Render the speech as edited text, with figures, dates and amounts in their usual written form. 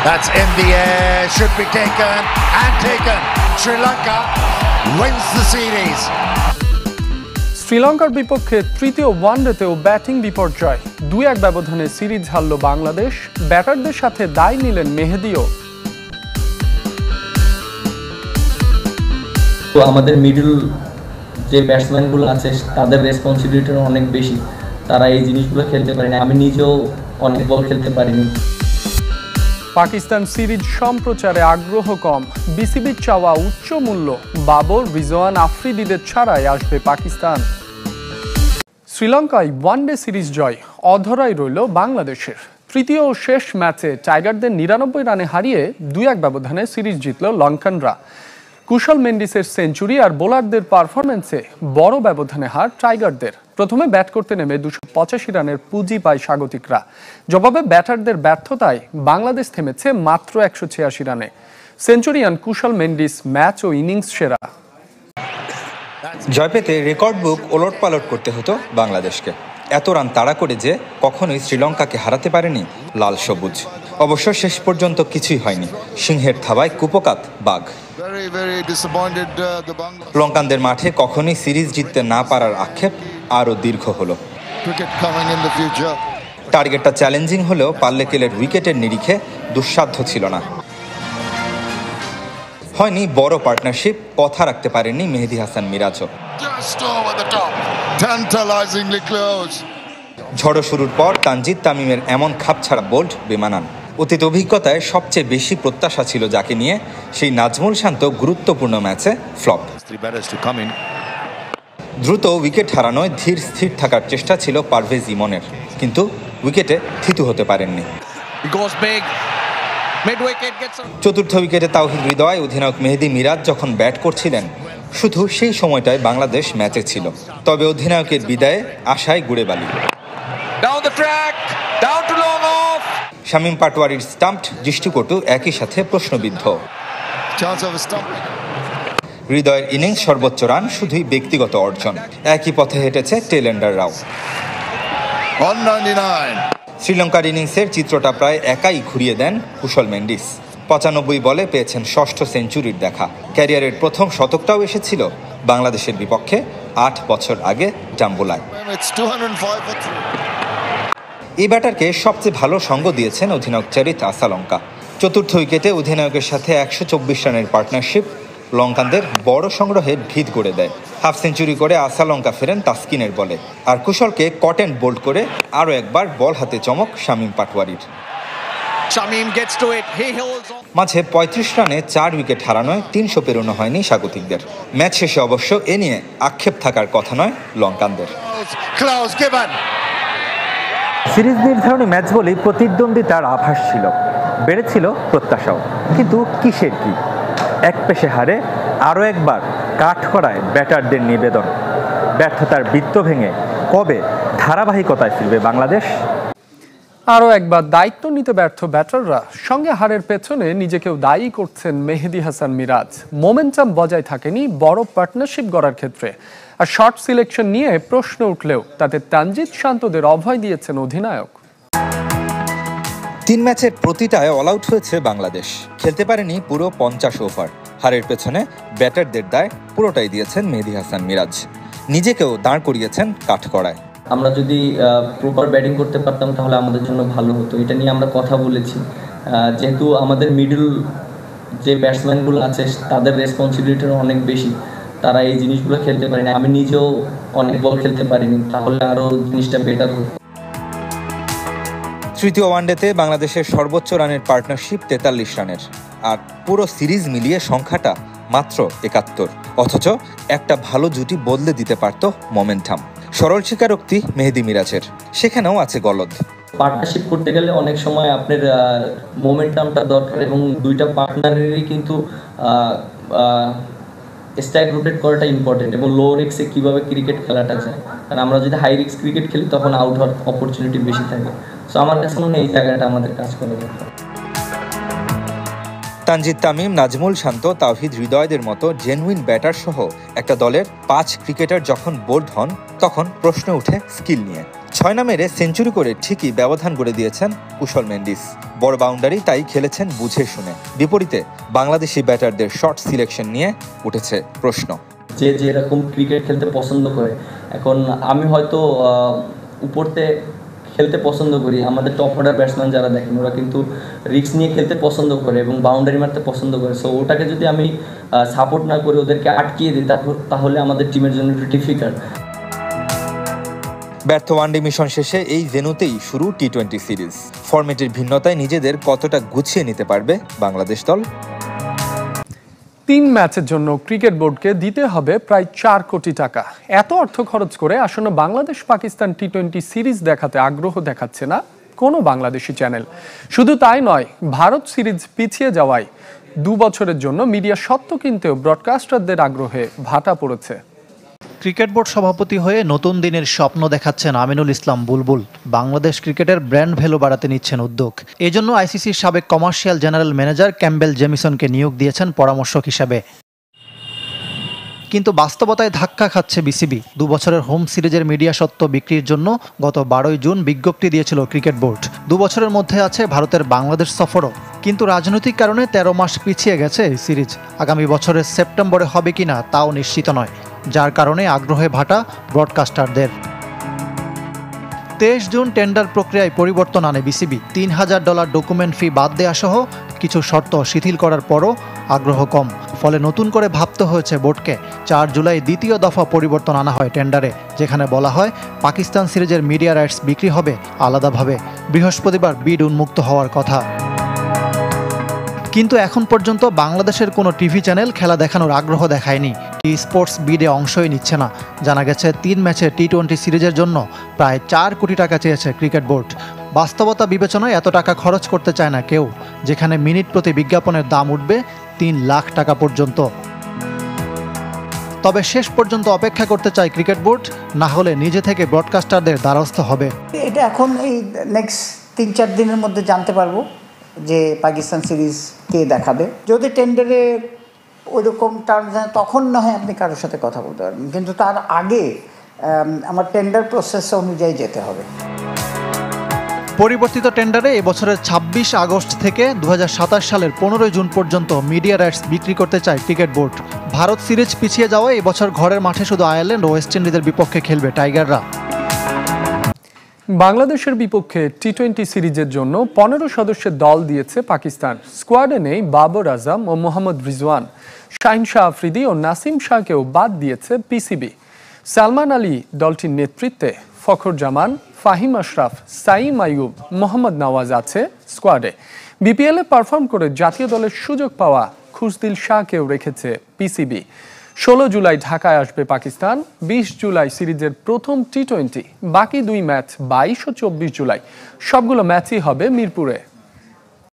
That's in the air, should be taken and taken. Sri Lanka wins the series. শ্রীলঙ্কার বিপক্ষে তৃতীয় ওয়ানডেতেও batting বিপর্যয় 2-1 ব্যবধানে সিরিজ হারল বাংলাদেশ। ব্যাটারদের সাথে দায় নিলেন মেহেদিও। তো আমাদের মিডল যে ব্যাটসম্যানগুলো আছে তাদের রেসপন্সিবিলিটি অনেক বেশি, তারা এই জিনিসগুলো খেলতে পারেনি। আমি নিজেও অনেক বল খেলতে পারিনি। পাকিস্তান সিরিজ সম্প্রচারে আগ্রহ কম, বিসিবির চাওয়া উচ্চ মূল্য। বাবর, রিজওয়ান, আফ্রিদিদের ছাড়াই আসবে পাকিস্তান। শ্রীলঙ্কায় ওয়ানডে সিরিজ জয় অধরাই রইল বাংলাদেশের। তৃতীয় ও শেষ ম্যাচে টাইগারদের 99 রানে হারিয়ে 2-1 ব্যবধানে সিরিজ জিতল লঙ্কানরা। কুশল মেন্ডিসের সেঞ্চুরি আর বোলারদের পারফরম্যান্সে বড় ব্যবধানে হার টাইগারদের। প্রথমে ব্যাট করতে নেমে 285 রানের পুঁজি পায় স্বাগতিকরা। জবাবে ব্যাটারদের ব্যর্থতায় বাংলাদেশ থেমেছে মাত্র 186 রানে। সেঞ্চুরিয়ান কুশল মেন্ডিস ম্যাচ ও ইনিংস সেরা। জয় পেতে রেকর্ড বুক ওলটপালট করতে হতো বাংলাদেশকে। এত রান তাড়া করে যে কখনোই শ্রীলঙ্কাকে হারাতে পারেনি লাল সবুজ। অবশ্য শেষ পর্যন্ত কিছুই হয়নি, সিংহের থাবায় কুপকাত বাঘ। লঙ্কানদের মাঠে কখনোই সিরিজ জিততে না পারার আক্ষেপ আরও দীর্ঘ হলো। টার্গেটটা চ্যালেঞ্জিং হলেও পাল্লেকেলের উইকেটের নিরিখে দুঃসাধ্য ছিল না। হয়নি বড় পার্টনারশিপ, কথা রাখতে পারেননি মেহেদী হাসান মিরাজও। ঝড়ো শুরুর পর তানজিদ তামিমের এমন খাপছাড়া বোল্ড বেমানান। অতীত অভিজ্ঞতায় সবচেয়ে বেশি প্রত্যাশা ছিল যাকে নিয়ে, সেই নাজমুল শান্ত গুরুত্বপূর্ণ ম্যাচে ফ্লপ। দ্রুত উইকেট হারানোয় ধীর স্থির থাকার চেষ্টা ছিল পারভেজ ইমনের, কিন্তু উইকেটে থিতু হতে পারেননি। চতুর্থ উইকেটে তাওহিদ হৃদয়, অধিনায়ক মেহেদী মিরাজ যখন ব্যাট করছিলেন, শুধু সেই সময়টায় বাংলাদেশ ম্যাচে ছিল। তবে অধিনায়কের বিদায়ে আশায় গুড়ে বালি। শামীম পাটোয়ারির স্টাম্পড দৃষ্টিকটু একই সাথে প্রশ্নবিদ্ধ। হৃদয়ের ইনিংস সর্বোচ্চ রান শুধুই ব্যক্তিগত অর্জন। একই পথে হেঁটেছে টেলেন্ডাররাও। শ্রীলঙ্কার ইনিংসের চিত্রটা প্রায় একাই ঘুরিয়ে দেন কুশল মেন্ডিস। 95 বলে পেয়েছেন ষষ্ঠ সেঞ্চুরির দেখা। ক্যারিয়ারের প্রথম শতকটাও এসেছিল বাংলাদেশের বিপক্ষে 8 বছর আগে জাম্বুলায়। এই ব্যাটারকে সবচেয়ে ভালো সঙ্গ দিয়েছেন অধিনায়ক চরিত আসালঙ্কা। চতুর্থ উইকেটে অধিনায়কের সাথে 124 রানের পার্টনারশিপ লঙ্কানদের বড় সংগ্রহের ভিত গড়ে দেয়। হাফ সেঞ্চুরি করে আসালঙ্কা ফেরেন তাসকিনের বলে, আর কুশলকে কট অ্যান্ড বোল্ড করে আরও একবার বল হাতে চমক শামীম পাটোয়ারির। মাঝে 35 রানে 4 উইকেট হারানোয় 300 পেরোনো হয়নি স্বাগতিকদের। ম্যাচ শেষে অবশ্য এ নিয়ে আক্ষেপ থাকার কথা নয় লঙ্কানদের। সিরিজ নির্ধারণী ম্যাচ বলেই প্রতিদ্বন্দ্বিতার আভাস ছিল, বেড়েছিল প্রত্যাশাও। কিন্তু কিসের কি? এক পেশে হারে আরও একবার কাঠ করায় ব্যাটারদের নিবেদন। ব্যর্থতার বৃত্ত ভেঙে কবে ধারাবাহিকতায় ফিরবে বাংলাদেশ? আরও একবার দায়িত্ব নিতে ব্যর্থ ব্যাটাররা, সঙ্গে হারের পেছনে নিজেকেও দায়ী করছেন মেহেদী হাসান মিরাজ। মোমেন্টাম বজায় থাকেনি বড় পার্টনারশিপ গড়ার ক্ষেত্রে। আর শর্ট সিলেকশন নিয়ে প্রশ্ন উঠলেও তাতে তানজিদ শান্তদের অভয় দিয়েছেন অধিনায়ক। 3 ম্যাচের প্রতিটায় অল আউট হয়েছে বাংলাদেশ, খেলতে পারেনি পুরো 50 ওভার। হারের পেছনে ব্যাটারদের দায় পুরোটাই দিয়েছেন মেহেদী হাসান মিরাজ, নিজেকেও দাঁড় করিয়েছেন কাঠগড়ায়। আমরা যদি প্রপার ব্যাটিং করতে পারতাম তাহলে আমাদের জন্য ভালো হতো, এটা নিয়ে আমরা কথা বলেছি। যেহেতু আমাদের মিডল যে ব্যাটসম্যানগুলো আছে তাদের রেসপন্সিবিলিটি অনেক বেশি, তারা এই জিনিসগুলো খেলতে পারেনি। আমি নিজেও অনেক বল খেলতে পারিনি, তাহলে আরও জিনিসটা বেটার হতো। তৃতীয় ওয়ানডেতে বাংলাদেশের সর্বোচ্চ রানের পার্টনারশিপ 43 রানের, আর পুরো সিরিজ মিলিয়ে সংখ্যাটা মাত্র 71। অথচ একটা ভালো জুটি বদলে দিতে পারত মোমেন্টাম। সরল স্বীকারোক্তি মেহেদী মিরাজের, সেখানেও আছে গলদ। পার্টনারশিপ করতে গেলে অনেক সময় আপনার মোমেন্টামটা দরকার, এবং দুইটা পার্টনারেরই কিন্তু স্ট্রাইক রোটেট করাটা ইম্পর্টেন্ট, এবং লো রিস্কে কীভাবে ক্রিকেট খেলাটা যায়। কারণ আমরা যদি হাই রিস্ক ক্রিকেট খেলি তখন আউট হওয়ার অপরচুনিটি বেশি থাকে। সো আমার কাছে মনে হয় এই জায়গাটা আমাদের কাজ করা দরকার। তানজিদ তামিম, নাজমুল শান্ত, তাওহিদ হৃদয়দের মতো জেনুইন ব্যাটার সহ একটা দলের 5 ক্রিকেটার যখন বোল্ড হন, তখন প্রশ্ন উঠে স্কিল নিয়ে। 6 না মেরে সেঞ্চুরি করে ঠিকই ব্যবধান করে দিয়েছেন কুশল মেন্ডিস। বড় বাউন্ডারি তাই খেলেছেন বুঝে শুনে। বিপরীতে বাংলাদেশি ব্যাটারদের শট সিলেকশন নিয়ে উঠেছে প্রশ্ন। যে যেরকম ক্রিকেট খেলতে পছন্দ করে, এখন আমি হয়তো উপরতে খেলতে পছন্দ করি, আমাদের টপ অর্ডার ব্যাটসম্যান যারা দেখেন ওরা কিন্তু রিস্ক নিয়ে খেলতে পছন্দ করে এবং বাউন্ডারি মারতে পছন্দ করে। সো ওটাকে যদি আমি সাপোর্ট না করে ওদেরকে আটকিয়ে দিই তাহলে আমাদের টিমের জন্য একটু ডিফিকাল্ট। ব্যর্থ ওয়ানডে মিশন শেষে এই ভেন্যুতেই শুরু টি-20 সিরিজ। ফরম্যাটের ভিন্নতায় নিজেদের কতটা গুছিয়ে নিতে পারবে বাংলাদেশ দল? 3 ম্যাচের জন্য ক্রিকেট বোর্ডকে দিতে হবে প্রায় 4 কোটি টাকা। এত অর্থ খরচ করে আসন্ন বাংলাদেশ পাকিস্তান টি-20 সিরিজ দেখাতে আগ্রহ দেখাচ্ছে না কোনো বাংলাদেশি চ্যানেল। শুধু তাই নয়, ভারত সিরিজ পিছিয়ে যাওয়ায় 2 বছরের জন্য মিডিয়া সত্ত্ব কিনতেও ব্রডকাস্টারদের আগ্রহে ভাটা পড়েছে। ক্রিকেট বোর্ড সভাপতি হয়ে নতুন দিনের স্বপ্ন দেখাচ্ছেন আমিনুল ইসলাম বুলবুল। বাংলাদেশ ক্রিকেটের ব্র্যান্ড ভ্যালু বাড়াতে নিচ্ছেন উদ্যোগ। এজন্য আইসিসির সাবেক কমার্শিয়াল জেনারেল ম্যানেজার ক্যাম্বেল জেমিসনকে নিয়োগ দিয়েছেন পরামর্শক হিসাবে। কিন্তু বাস্তবতায় ধাক্কা খাচ্ছে বিসিবি। 2 বছরের হোম সিরিজের মিডিয়া সত্ত্ব বিক্রির জন্য গত 12 জুন বিজ্ঞপ্তি দিয়েছিল ক্রিকেট বোর্ড। 2 বছরের মধ্যে আছে ভারতের বাংলাদেশ সফরও। কিন্তু রাজনৈতিক কারণে 13 মাস পিছিয়ে গেছে এই সিরিজ। আগামী বছরের সেপ্টেম্বরে হবে কিনা তাও নিশ্চিত নয়, যার কারণে আগ্রহে ভাটা ব্রডকাস্টারদের। 23 জুন টেন্ডার প্রক্রিয়ায় পরিবর্তন আনে বিসিবি। $3000 ডকুমেন্ট ফি বাদ দেওয়া সহ কিছু শর্ত শিথিল করার পরও আগ্রহ কম। ফলে নতুন করে ভাবতে হয়েছে বোর্ডকে। 4 জুলাই দ্বিতীয় দফা পরিবর্তন আনা হয় টেন্ডারে, যেখানে বলা হয় পাকিস্তান সিরিজের মিডিয়া রাইটস বিক্রি হবে আলাদাভাবে। বৃহস্পতিবার বিড উন্মুক্ত হওয়ার কথা। কিন্তু এখন পর্যন্ত বাংলাদেশের কোনো টিভি চ্যানেল খেলা দেখানোর আগ্রহ দেখায়নি। টি স্পোর্টস বিডে অংশই নিচ্ছে না। জানা গেছে 3 ম্যাচের টি-20 সিরিজের জন্য প্রায় 4 কোটি টাকা চেয়েছে ক্রিকেট বোর্ড। বাস্তবতা বিবেচনায় এত টাকা খরচ করতে চায় না কেউ, যেখানে মিনিট প্রতি বিজ্ঞাপনের দাম উঠবে 3 লাখ টাকা পর্যন্ত। তবে শেষ পর্যন্ত অপেক্ষা করতে চায় ক্রিকেট বোর্ড, না হলে নিজে থেকে ব্রডকাস্টারদের দ্বারস্থ হবে। এটা এখন এই নেক্সট 3-4 দিনের মধ্যে জানতে পারবো যে পাকিস্তান সিরিজ কে দেখাবে। যদি টেন্ডারে ওইরকম টার্মস তখন না হয় আপনি কারোর সাথে কথা বলতে পারবেন, কিন্তু তার আগে আমার টেন্ডার প্রসেস অনুযায়ী যেতে হবে। পরিবর্তিত টেন্ডারে এবছরের 26 আগস্ট থেকে 2027 সালের 15 জুন পর্যন্ত মিডিয়া রাইটস বিক্রি করতে চায় ক্রিকেট বোর্ড। ভারত সিরিজ পিছিয়ে যাওয়ায় এবছর ঘরের মাঠে শুধু আয়ারল্যান্ড ও ওয়েস্ট ইন্ডিজের বিপক্ষে খেলবে টাইগাররা। বাংলাদেশের বিপক্ষে টি-20 সিরিজের জন্য 15 সদস্যের দল দিয়েছে পাকিস্তান। স্কোয়াডে নেই বাবর আজম ও মোহাম্মদ রিজওয়ান। শাহিন শাহ আফ্রিদি ও নাসিম শাহকেও বাদ দিয়েছে পিসিবি। সালমান আলী দলটির নেতৃত্বে, ফখর জামান, ফাহিম আশরাফ, সাইম আইয়ুব, মোহাম্মদ নওয়াজ আছে স্কোয়াডে। বিপিএলে পারফর্ম করে জাতীয় দলের সুযোগ পাওয়া খুশদিল শাহকেও রেখেছে পিসিবি। 16 জুলাই ঢাকায় আসবে পাকিস্তান। 20 জুলাই সিরিজের প্রথম টি-20। বাকি 2 ম্যাচ 22 ও 24 জুলাই। সবগুলো ম্যাচই হবে মিরপুরে।